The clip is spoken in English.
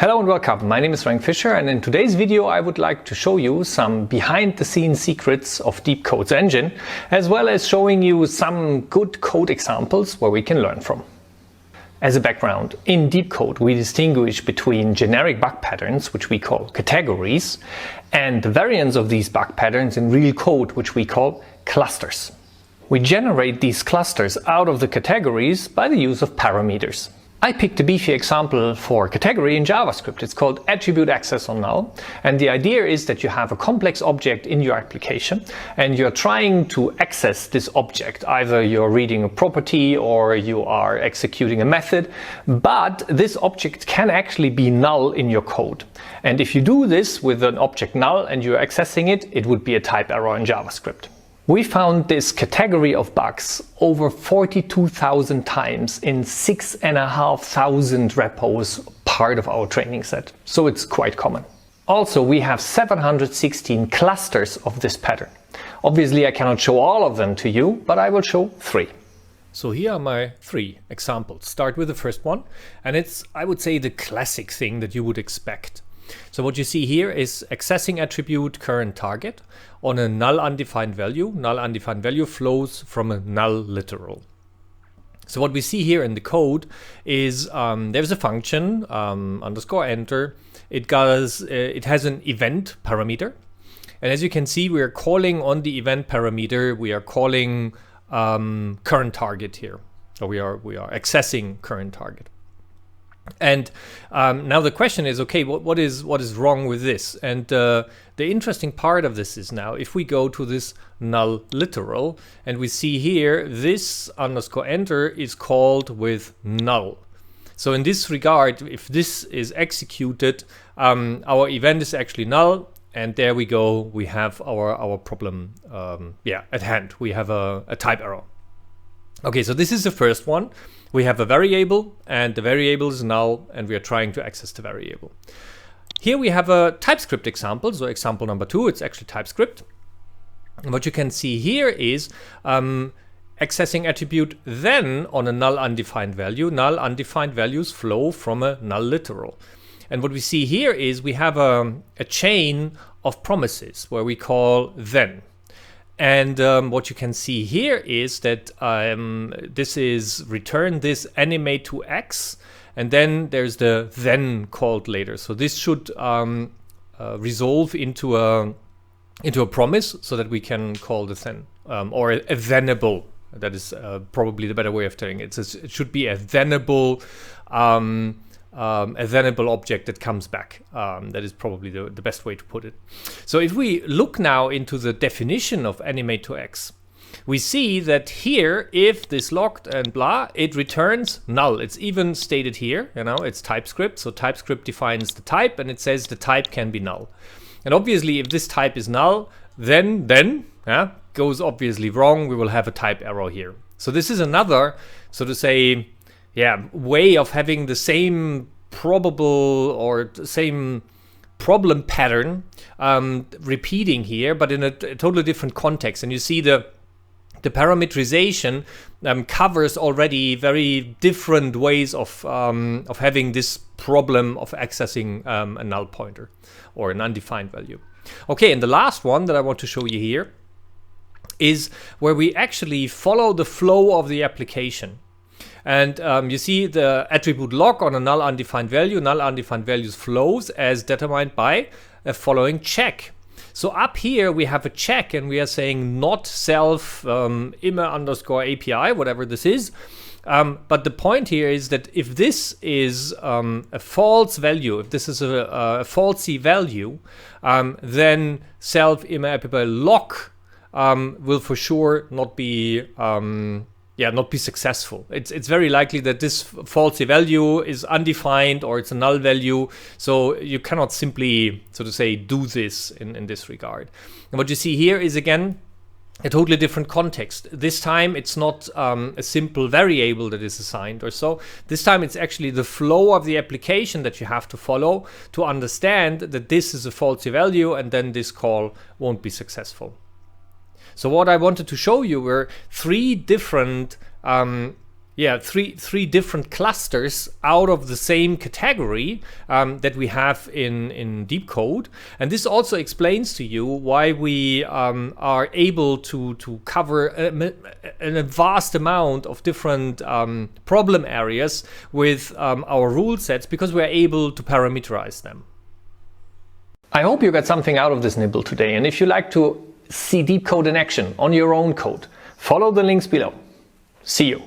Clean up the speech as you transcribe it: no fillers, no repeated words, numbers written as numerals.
Hello and welcome, my name is Frank Fischer, and in today's video I would like to show you some behind-the-scenes secrets of DeepCode's engine, as well as showing you some good code examples where we can learn from. As a background, in DeepCode we distinguish between generic bug patterns, which we call categories, and the variants of these bug patterns in real code, which we call clusters. We generate these clusters out of the categories by the use of parameters. I picked a beefy example for category in JavaScript. It's called attribute access on null. And the idea is that you have a complex object in your application and you're trying to access this object. Either you're reading a property or you are executing a method, but this object can actually be null in your code. And if you do this with an object null and you're accessing it, it would be a type error in JavaScript. We found this category of bugs over 42,000 times in 6,500 repos, part of our training set. So it's quite common. Also, we have 716 clusters of this pattern. Obviously, I cannot show all of them to you, but I will show 3. So here are my 3 examples. Start with the first one, and it's, I would say, the classic thing that you would expect. So what you see here is accessing attribute current target on a null undefined value. Null undefined value flows from a null literal. So what we see here in the code is there's a function underscore enter. It has an event parameter, and as you can see, we are calling on the event parameter. We are calling current target here. So we are accessing current target. And now the question is, okay, what is wrong with this? And the interesting part of this is now, if we go to this null literal, and we see here, this underscore enter is called with null. So in this regard, if this is executed, our event is actually null, and there we go, we have our problem at hand. We have a type error. Okay, so this is the first one. We have a variable, and the variable is null, and we are trying to access the variable. Here we have a TypeScript example, so example number 2, it's actually TypeScript. And what you can see here is accessing attribute then on a null undefined value. Null undefined values flow from a null literal. And what we see here is we have a chain of promises where we call then. And what you can see here is that this is return this animate to X, and then there's the then called later. So this should resolve into a promise so that we can call the then or a thenable. That is probably the better way of telling it. It should be a thenable object that comes back. That is probably the best way to put it. So if we look now into the definition of animate to X, we see that here, if this locked and blah, it returns null. It's even stated here, it's TypeScript. So TypeScript defines the type, and it says the type can be null. And obviously, if this type is null, then goes obviously wrong. We will have a type error here. So this is another, so to say, way of having the same probable or same problem pattern repeating here, but in a totally different context. And you see the parameterization covers already very different ways of having this problem of accessing a null pointer or an undefined value. Okay, and the last one that I want to show you here is where we actually follow the flow of the application. And you see the attribute lock on a null undefined value. Null undefined values flows as determined by a following check. So up here we have a check, and we are saying not self immer underscore API, whatever this is. But the point here is that if this is a false value, if this is a falsy value, then self immer API lock will for sure not be not be successful. It's very likely that this falsy value is undefined or it's a null value. So you cannot simply, so to say, do this in this regard. And what you see here is, again, a totally different context. This time it's not a simple variable that is assigned or so. This time it's actually the flow of the application that you have to follow to understand that this is a falsy value, and then this call won't be successful. So what I wanted to show you were 3 different three different clusters out of the same category that we have in DeepCode. And this also explains to you why we are able to cover a vast amount of different problem areas with our rule sets, because we're able to parameterize them. I hope you got something out of this nibble today, and if you like to see DeepCode in action on your own code, follow the links below. See you.